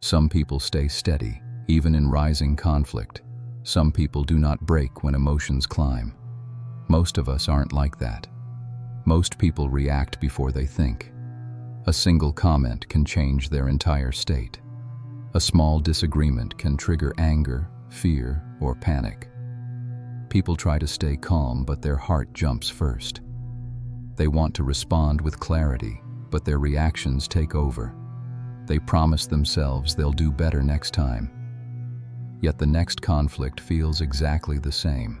Some people stay steady, even in rising conflict. Some people do not break when emotions climb. Most of us aren't like that. Most people react before they think. A single comment can change their entire state. A small disagreement can trigger anger, fear, or panic. People try to stay calm, but their heart jumps first. They want to respond with clarity, but their reactions take over. They promise themselves they'll do better next time. Yet the next conflict feels exactly the same.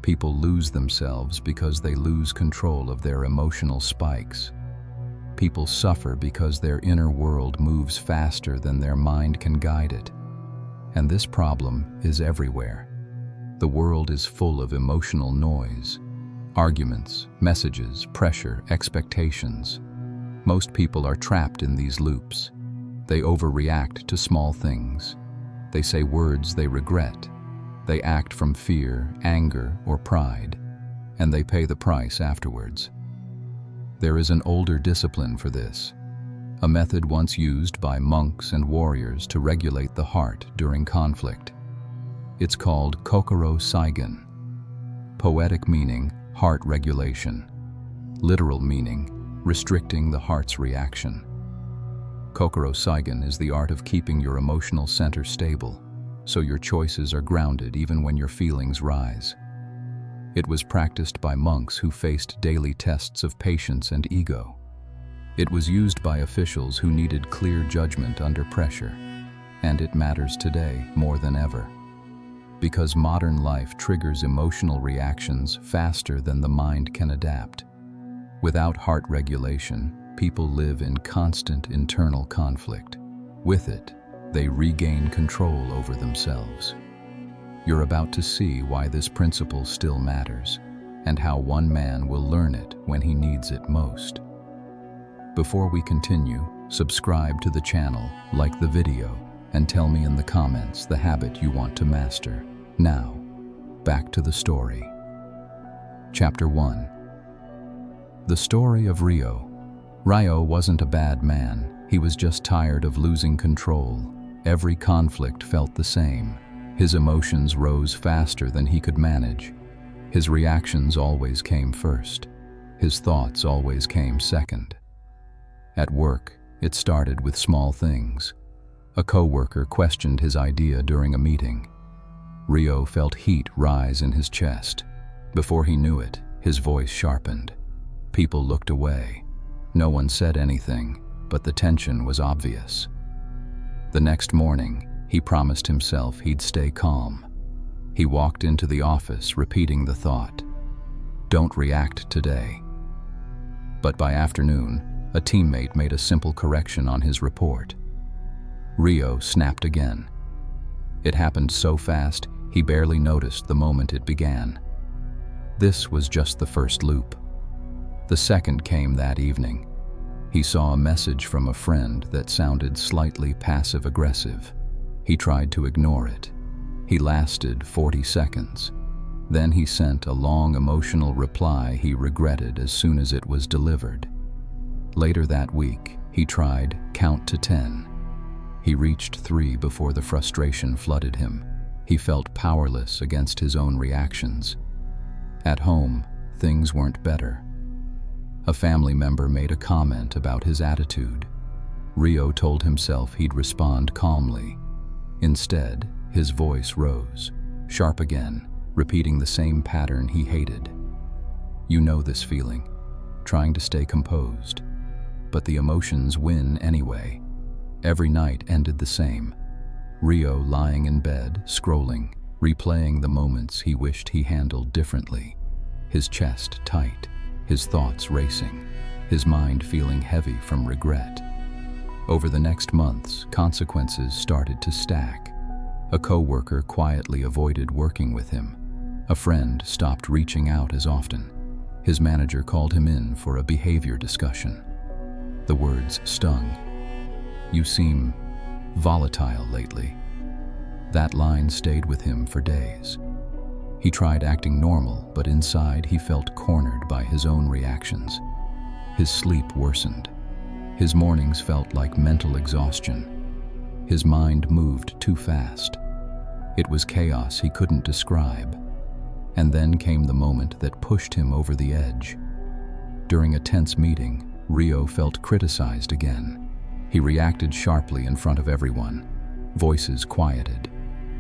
People lose themselves because they lose control of their emotional spikes. People suffer because their inner world moves faster than their mind can guide it. And this problem is everywhere. The world is full of emotional noise, arguments, messages, pressure, expectations. Most people are trapped in these loops. They overreact to small things. They say words they regret. They act from fear, anger, or pride, and they pay the price afterwards. There is an older discipline for this, a method once used by monks and warriors to regulate the heart during conflict. It's called Kokoro Seigen. Poetic meaning, heart regulation. Literal meaning, restricting the heart's reaction. Kokoro Seigen is the art of keeping your emotional center stable, so your choices are grounded even when your feelings rise. It was practiced by monks who faced daily tests of patience and ego. It was used by officials who needed clear judgment under pressure, and it matters today more than ever. Because modern life triggers emotional reactions faster than the mind can adapt. Without heart regulation, people live in constant internal conflict. With it, they regain control over themselves. You're about to see why this principle still matters, and how one man will learn it when he needs it most. Before we continue, subscribe to the channel, like the video, and tell me in the comments the habit you want to master. Now, back to the story. Chapter 1. The story of Ryo. Ryo wasn't a bad man. He was just tired of losing control. Every conflict felt the same. His emotions rose faster than he could manage. His reactions always came first. His thoughts always came second. At work, it started with small things. A coworker questioned his idea during a meeting. Ryo felt heat rise in his chest. Before he knew it, his voice sharpened. People looked away. No one said anything, but the tension was obvious. The next morning, he promised himself he'd stay calm. He walked into the office repeating the thought, "Don't react today." But by afternoon, a teammate made a simple correction on his report. Ryo snapped again. It happened so fast, he barely noticed the moment it began. This was just the first loop. The second came that evening. He saw a message from a friend that sounded slightly passive-aggressive. He tried to ignore it. He lasted 40 seconds. Then he sent a long emotional reply he regretted as soon as it was delivered. Later that week, he tried count to 10. He reached 3 before the frustration flooded him. He felt powerless against his own reactions. At home, things weren't better. A family member made a comment about his attitude. Ryo told himself he'd respond calmly. Instead, his voice rose, sharp again, repeating the same pattern he hated. You know this feeling, trying to stay composed. But the emotions win anyway. Every night ended the same. Ryo lying in bed, scrolling, replaying the moments he wished he handled differently. His chest tight, his thoughts racing, his mind feeling heavy from regret. Over the next months, consequences started to stack. A coworker quietly avoided working with him. A friend stopped reaching out as often. His manager called him in for a behavior discussion. The words stung. "You seem volatile lately." That line stayed with him for days. He tried acting normal, but inside he felt cornered by his own reactions. His sleep worsened. His mornings felt like mental exhaustion. His mind moved too fast. It was chaos he couldn't describe. And then came the moment that pushed him over the edge. During a tense meeting, Ryo felt criticized again. He reacted sharply in front of everyone. Voices quieted.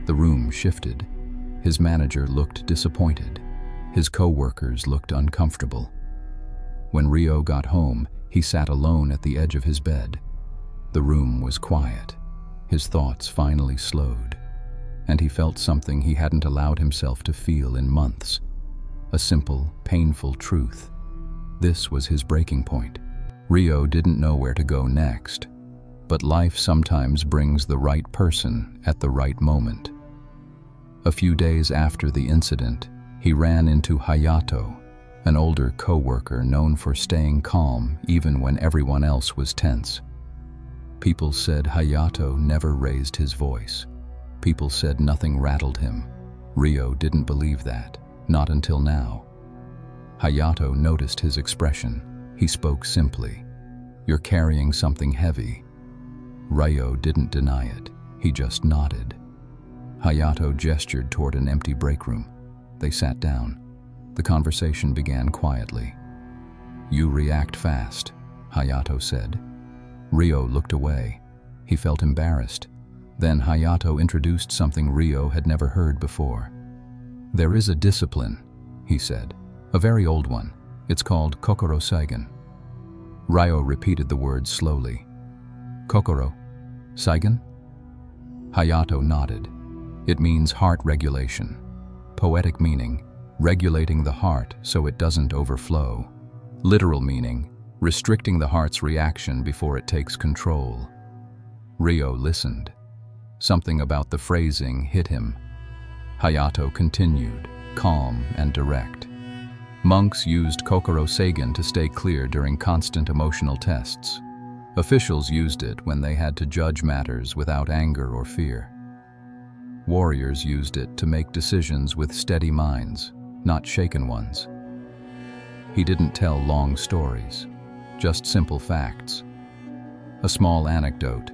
The room shifted. His manager looked disappointed. His co-workers looked uncomfortable. When Ryo got home, he sat alone at the edge of his bed. The room was quiet. His thoughts finally slowed, and he felt something he hadn't allowed himself to feel in months. A simple, painful truth. This was his breaking point. Ryo didn't know where to go next, but life sometimes brings the right person at the right moment. A few days after the incident, he ran into Hayato, an older co-worker known for staying calm even when everyone else was tense. People said Hayato never raised his voice. People said nothing rattled him. Ryo didn't believe that, not until now. Hayato noticed his expression. He spoke simply. "You're carrying something heavy." Ryo didn't deny it. He just nodded. Hayato gestured toward an empty break room. They sat down. The conversation began quietly. "You react fast," Hayato said. Ryo looked away. He felt embarrassed. Then Hayato introduced something Ryo had never heard before. "There is a discipline," he said. "A very old one. It's called Kokoro Seigen." Ryo repeated the words slowly. "Kokoro Seigen?" Hayato nodded. "It means heart regulation. Poetic meaning, regulating the heart so it doesn't overflow. Literal meaning, restricting the heart's reaction before it takes control." Ryo listened. Something about the phrasing hit him. Hayato continued, calm and direct. "Monks used Kokoro Seigen to stay clear during constant emotional tests. Officials used it when they had to judge matters without anger or fear. Warriors used it to make decisions with steady minds, not shaken ones." He didn't tell long stories, just simple facts. A small anecdote.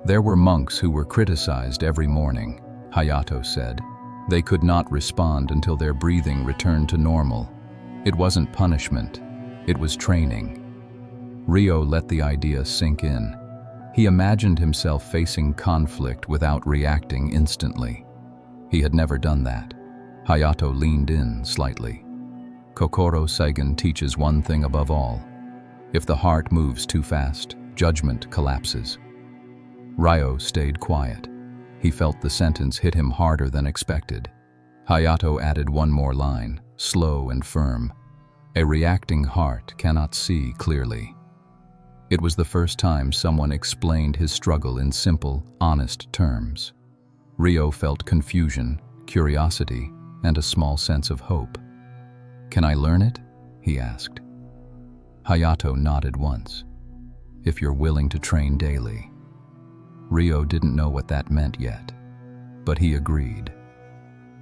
"There were monks who were criticized every morning," Hayato said. "They could not respond until their breathing returned to normal. It wasn't punishment, it was training." Ryo let the idea sink in. He imagined himself facing conflict without reacting instantly. He had never done that. Hayato leaned in slightly. "Kokoro Seigen teaches one thing above all. If the heart moves too fast, judgment collapses." Ryo stayed quiet. He felt the sentence hit him harder than expected. Hayato added one more line, slow and firm. "A reacting heart cannot see clearly." It was the first time someone explained his struggle in simple, honest terms. Ryo felt confusion, curiosity, and a small sense of hope. "Can I learn it?" he asked. Hayato nodded once. "If you're willing to train daily." Ryo didn't know what that meant yet, but he agreed.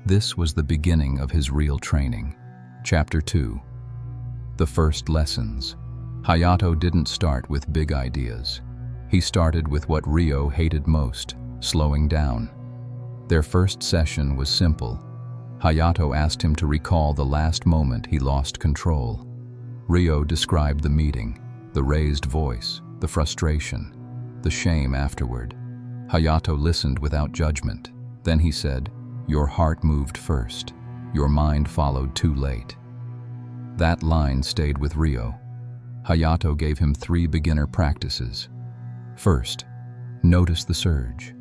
This was the beginning of his real training. Chapter 2. The first lessons. Hayato didn't start with big ideas. He started with what Ryo hated most, slowing down. Their first session was simple. Hayato asked him to recall the last moment he lost control. Ryo described the meeting, the raised voice, the frustration, the shame afterward. Hayato listened without judgment. Then he said, "Your heart moved first. Your mind followed too late." That line stayed with Ryo. Hayato gave him 3 beginner practices. First, notice the surge.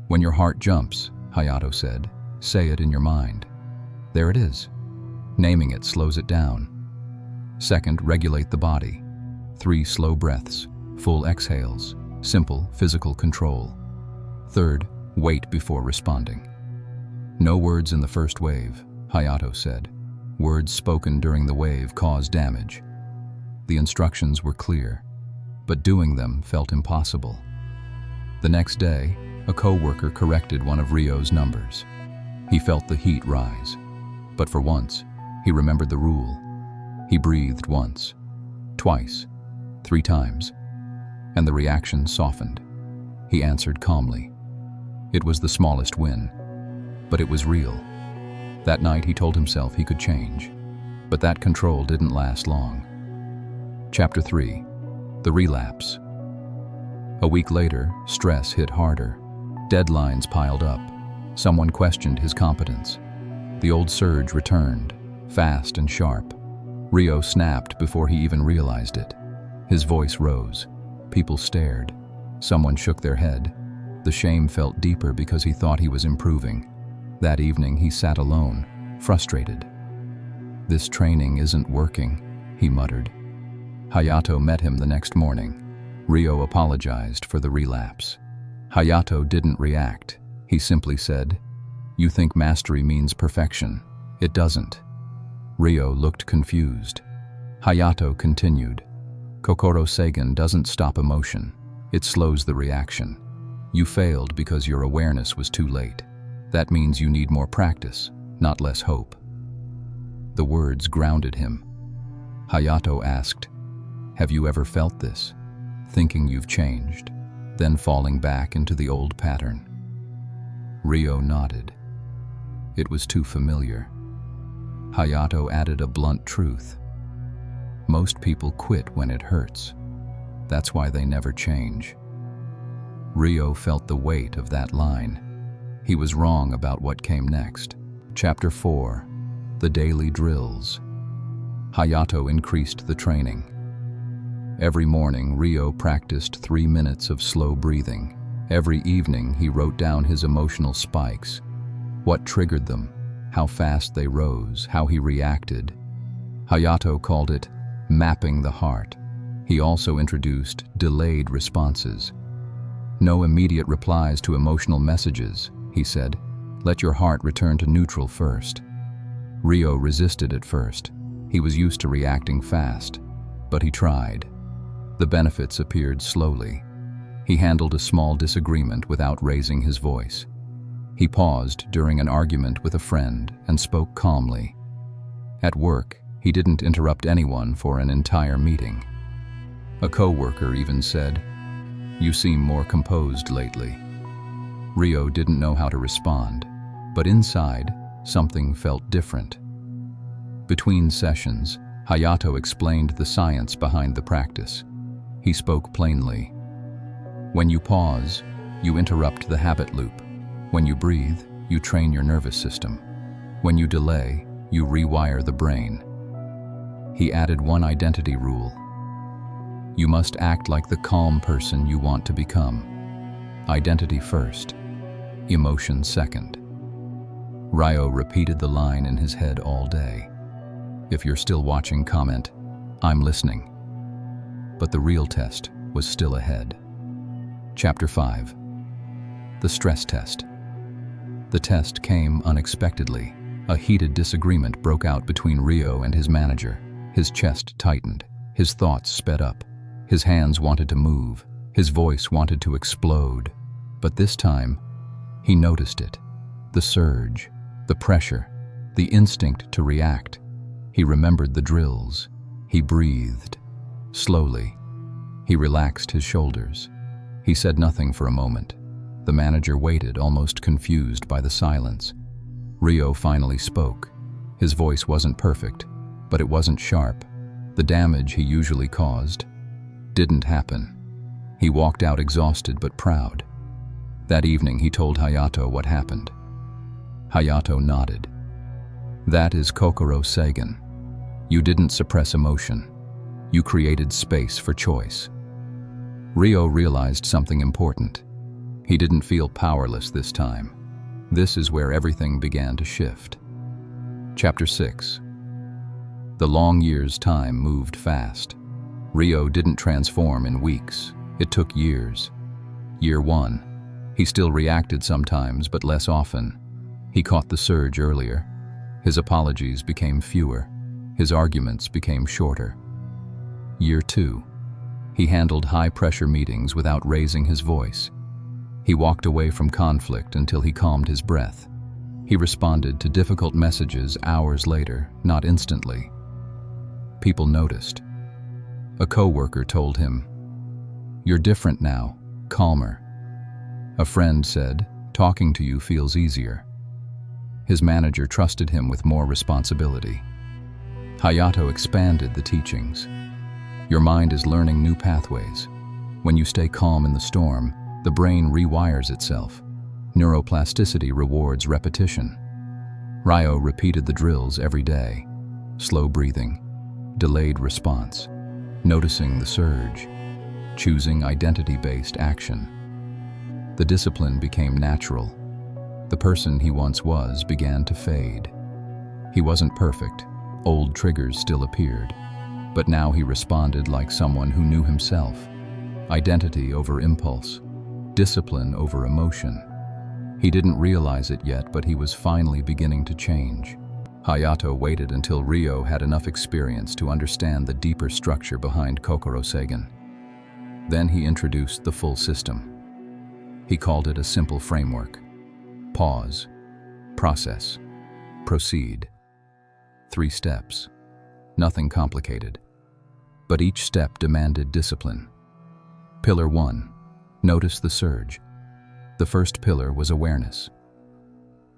"When your heart jumps," Hayato said, "say it in your mind. There it is." Naming it slows it down. Second, regulate the body. 3 slow breaths, full exhales, simple physical control. Third, wait before responding. "No words in the first wave," Hayato said. "Words spoken during the wave cause damage." The instructions were clear, but doing them felt impossible. The next day, a co-worker corrected one of Ryo's numbers. He felt the heat rise, but for once, he remembered the rule. He breathed once, twice, 3 times, and the reaction softened. he answered calmly. It was the smallest win, but it was real. That night he told himself he could change, but that control didn't last long. Chapter 3. The Relapse. A week later, stress hit harder. Deadlines piled up. Someone questioned his competence. The old surge returned, fast and sharp. Rio snapped before he even realized it. His voice rose. People stared. Someone shook their head. The shame felt deeper because he thought he was improving. That evening he sat alone, frustrated. "This training isn't working," he muttered. Hayato met him the next morning. Rio apologized for the relapse. Hayato didn't react. He simply said, "You think mastery means perfection. It doesn't." Rio looked confused. Hayato continued, "Kokoro Seigen doesn't stop emotion. It slows the reaction. You failed because your awareness was too late. That means you need more practice, not less hope." The words grounded him. Hayato asked, "Have you ever felt this? Thinking you've changed, then falling back into the old pattern?" Rio nodded. It was too familiar. Hayato added a blunt truth. "Most people quit when it hurts. That's why they never change." Rio felt the weight of that line. He was wrong about what came next. Chapter 4. The Daily Drills. Hayato increased the training. Every morning, Rio practiced 3 minutes of slow breathing. Every evening, he wrote down his emotional spikes, what triggered them, how fast they rose, how he reacted. Hayato called it mapping the heart. He also introduced delayed responses. "No immediate replies to emotional messages," he said. "Let your heart return to neutral first." Rio resisted at first. He was used to reacting fast, but he tried. The benefits appeared slowly. He handled a small disagreement without raising his voice. He paused during an argument with a friend and spoke calmly. At work, he didn't interrupt anyone for an entire meeting. A coworker even said, "You seem more composed lately." Rio didn't know how to respond, but inside, something felt different. Between sessions, Hayato explained the science behind the practice. He spoke plainly. When you pause, you interrupt the habit loop. When you breathe, you train your nervous system. When you delay, you rewire the brain. He added one identity rule. You must act like the calm person you want to become. Identity first, emotion second. Rio repeated the line in his head all day. If you're still watching, comment, "I'm listening." But the real test was still ahead. Chapter 5. The Stress Test. The test came unexpectedly. A heated disagreement broke out between Rio and his manager. His chest tightened. His thoughts sped up. His hands wanted to move. His voice wanted to explode. But this time, he noticed it. The surge, the pressure, the instinct to react. He remembered the drills. He breathed. Slowly, he relaxed his shoulders. He said nothing for a moment. The manager waited, almost confused by the silence. Rio finally spoke. His voice wasn't perfect, but it wasn't sharp. The damage he usually caused didn't happen. He walked out exhausted but proud. That evening he told Hayato what happened. Hayato nodded. That is Kokoro Seigen. You didn't suppress emotion. You created space for choice. Rio realized something important. He didn't feel powerless this time. This is where everything began to shift. Chapter 6. The long year's time moved fast. Rio didn't transform in weeks. It took years. Year 1. He still reacted sometimes, but less often. He caught the surge earlier. His apologies became fewer. His arguments became shorter. Year 2. He handled high-pressure meetings without raising his voice. He walked away from conflict until he calmed his breath. He responded to difficult messages hours later, not instantly. People noticed. A coworker told him, "You're different now, calmer." A friend said, "Talking to you feels easier." His manager trusted him with more responsibility. Hayato expanded the teachings. Your mind is learning new pathways. When you stay calm in the storm, the brain rewires itself. Neuroplasticity rewards repetition. Ryo repeated the drills every day. Slow breathing, delayed response, noticing the surge, choosing identity-based action. The discipline became natural. The person he once was began to fade. He wasn't perfect. Old triggers still appeared. But now he responded like someone who knew himself. Identity over impulse. Discipline over emotion. He didn't realize it yet, but he was finally beginning to change. Hayato waited until Ryo had enough experience to understand the deeper structure behind Kokoro Seigen. Then he introduced the full system. He called it a simple framework. Pause, process, proceed. 3 steps. Nothing complicated. But each step demanded discipline. Pillar 1. Notice the surge. The first pillar was awareness.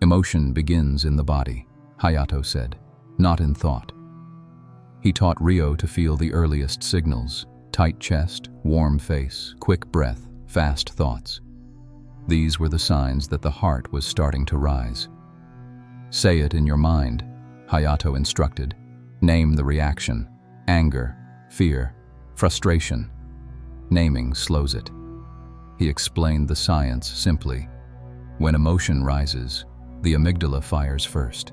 Emotion begins in the body, Hayato said, not in thought. He taught Ryo to feel the earliest signals: tight chest, warm face, quick breath, fast thoughts. These were the signs that the heart was starting to rise. Say it in your mind, Hayato instructed. Name the reaction: anger, fear, frustration. Naming slows it. He explained the science simply. When emotion rises, the amygdala fires first.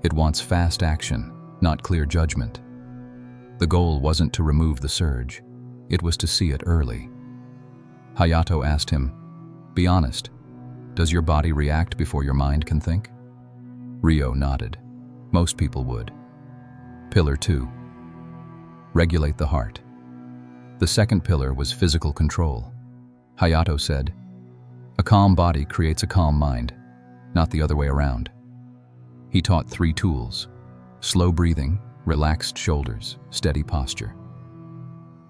It wants fast action, not clear judgment. The goal wasn't to remove the surge. It was to see it early. Hayato asked him, "Be honest. Does your body react before your mind can think?" Ryo nodded. Most people would. Pillar 2. Regulate the heart. The second pillar was physical control. Hayato said, "A calm body creates a calm mind, not the other way around." He taught 3 tools: slow breathing, relaxed shoulders, steady posture.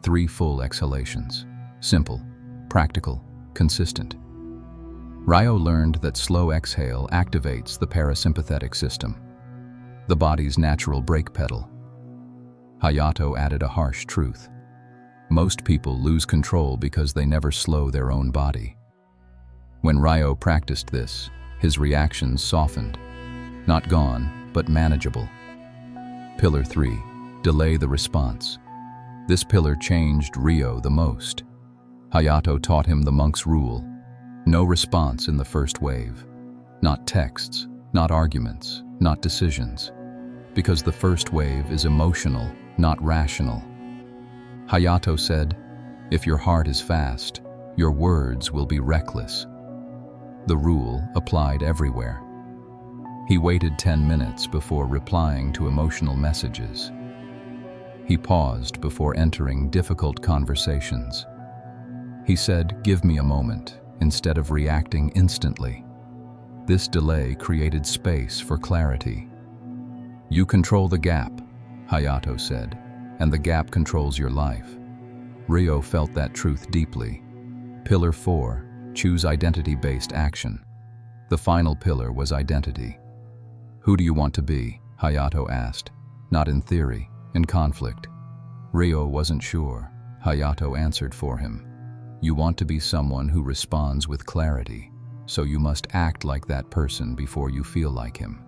3 full exhalations. Simple, practical, consistent. Ryo learned that slow exhale activates the parasympathetic system, the body's natural brake pedal. Hayato added a harsh truth. Most people lose control because they never slow their own body. When Ryo practiced this, his reactions softened. Not gone, but manageable. Pillar 3. Delay the response. This pillar changed Ryo the most. Hayato taught him the monk's rule. No response in the first wave. Not texts, not arguments, not decisions. Because the first wave is emotional, not rational. Hayato said, "If your heart is fast, your words will be reckless." The rule applied everywhere. He waited 10 minutes before replying to emotional messages. He paused before entering difficult conversations. He said, "Give me a moment," instead of reacting instantly. This delay created space for clarity. "You control the gap," Hayato said, "and the gap controls your life." Ryo felt that truth deeply. Pillar 4. Choose identity-based action. The final pillar was identity. "Who do you want to be?" Hayato asked. Not in theory, in conflict. Ryo wasn't sure. Hayato answered for him. "You want to be someone who responds with clarity, so you must act like that person before you feel like him."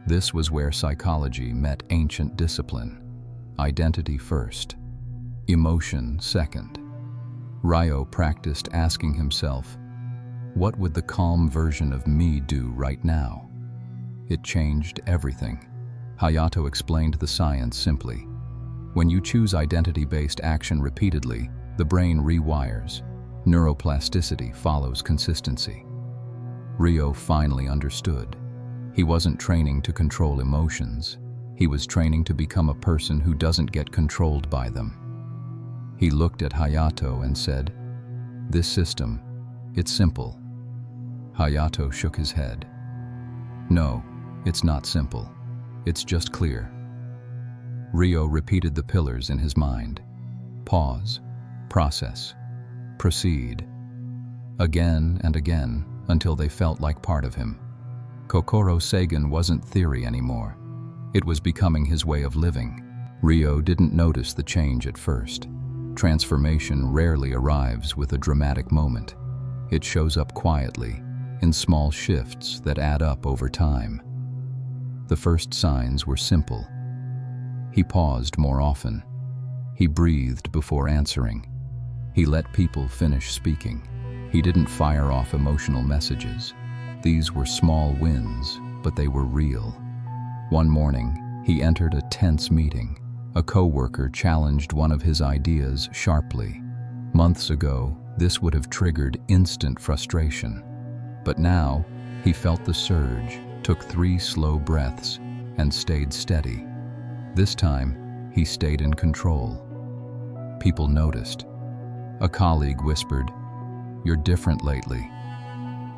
This was where psychology met ancient discipline. Identity first, emotion second. Ryo practiced asking himself, what would the calm version of me do right now? It changed everything. Hayato explained the science simply. When you choose identity-based action repeatedly, the brain rewires. Neuroplasticity follows consistency. Ryo finally understood. He wasn't training to control emotions. He was training to become a person who doesn't get controlled by them. He looked at Hayato and said, "This system, it's simple." Hayato shook his head. "No, it's not simple. It's just clear." Ryo repeated the pillars in his mind. Pause, process, proceed. again and again, until they felt like part of him. Kokoro Seigen wasn't theory anymore. It was becoming his way of living. Ryo didn't notice the change at first. Transformation rarely arrives with a dramatic moment. It shows up quietly, in small shifts that add up over time. The first signs were simple. He paused more often. He breathed before answering. He let people finish speaking. He didn't fire off emotional messages. These were small wins, but they were real. One morning, he entered a tense meeting. A coworker challenged one of his ideas sharply. Months ago, this would have triggered instant frustration. But now, he felt the surge, took 3 slow breaths, and stayed steady. This time, he stayed in control. People noticed. A colleague whispered, "You're different lately."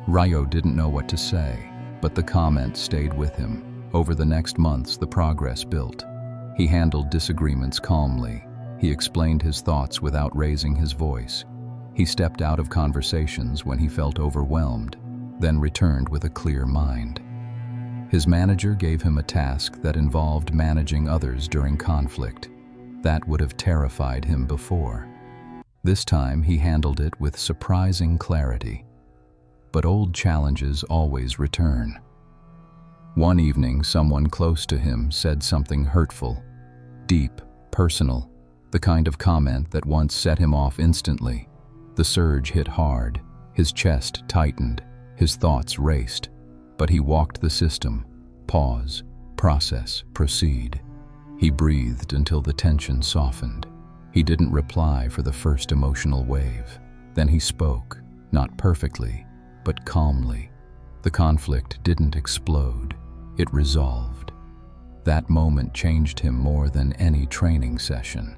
Ryo didn't know what to say, but the comment stayed with him. Over the next months, the progress built. He handled disagreements calmly. He explained his thoughts without raising his voice. He stepped out of conversations when he felt overwhelmed, then returned with a clear mind. His manager gave him a task that involved managing others during conflict. That would have terrified him before. This time, he handled it with surprising clarity. But old challenges always return. One evening, someone close to him said something hurtful, deep, personal, the kind of comment that once set him off instantly. The surge hit hard, his chest tightened, his thoughts raced, but he walked the system: pause, process, proceed. He breathed until the tension softened. He didn't reply for the first emotional wave. Then he spoke, not perfectly, but calmly. The conflict didn't explode, it resolved. That moment changed him more than any training session.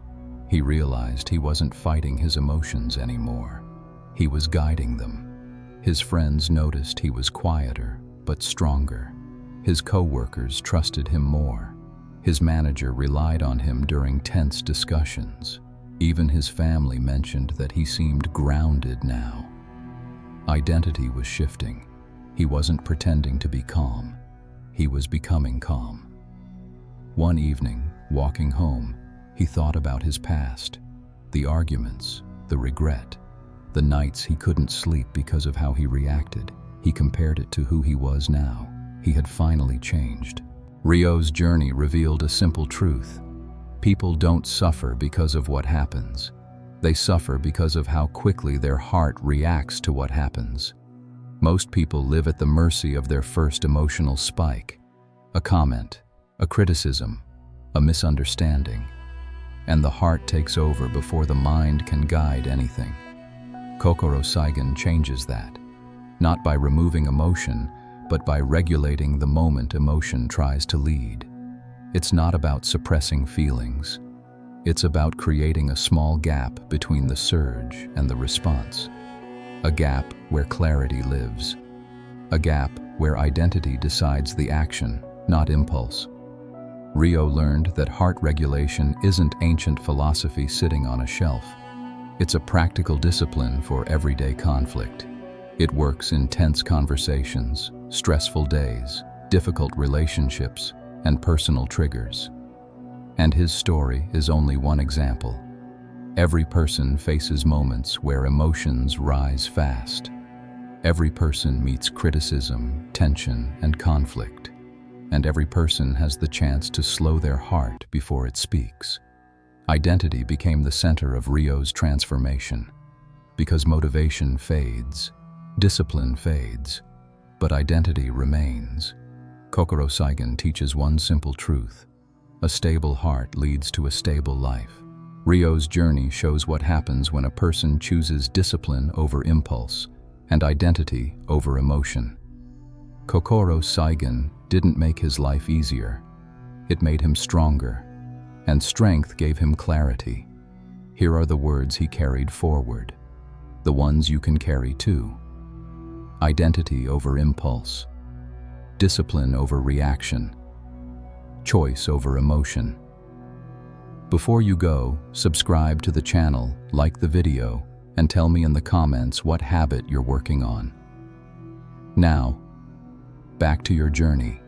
He realized he wasn't fighting his emotions anymore. He was guiding them. His friends noticed he was quieter, but stronger. His coworkers trusted him more. His manager relied on him during tense discussions. Even his family mentioned that he seemed grounded now. Identity was shifting. He wasn't pretending to be calm. He was becoming calm. One evening, walking home, he thought about his past. The arguments, the regret, the nights he couldn't sleep because of how he reacted. He compared it to who he was now. He had finally changed. Ryo's journey revealed a simple truth. People don't suffer because of what happens. They suffer because of how quickly their heart reacts to what happens. Most people live at the mercy of their first emotional spike. A comment, a criticism, a misunderstanding. And the heart takes over before the mind can guide anything. Kokoro Seigen changes that, not by removing emotion, but by regulating the moment emotion tries to lead. It's not about suppressing feelings. It's about creating a small gap between the surge and the response. A gap where clarity lives. A gap where identity decides the action, not impulse. Ryo learned that heart regulation isn't ancient philosophy sitting on a shelf. It's a practical discipline for everyday conflict. It works in tense conversations, stressful days, difficult relationships, and personal triggers. And his story is only one example. Every person faces moments where emotions rise fast. Every person meets criticism, tension, and conflict. And every person has the chance to slow their heart before it speaks. Identity became the center of Ryo's transformation. Because motivation fades, discipline fades, but identity remains. Kokoro Seigen teaches one simple truth: a stable heart leads to a stable life. Ryo's journey shows what happens when a person chooses discipline over impulse and identity over emotion. Kokoro Seigen didn't make his life easier. It made him stronger, and strength gave him clarity. Here are the words he carried forward, the ones you can carry too. Identity over impulse, discipline over reaction, choice over emotion. Before you go, subscribe to the channel, like the video, and tell me in the comments what habit you're working on. Now, back to your journey.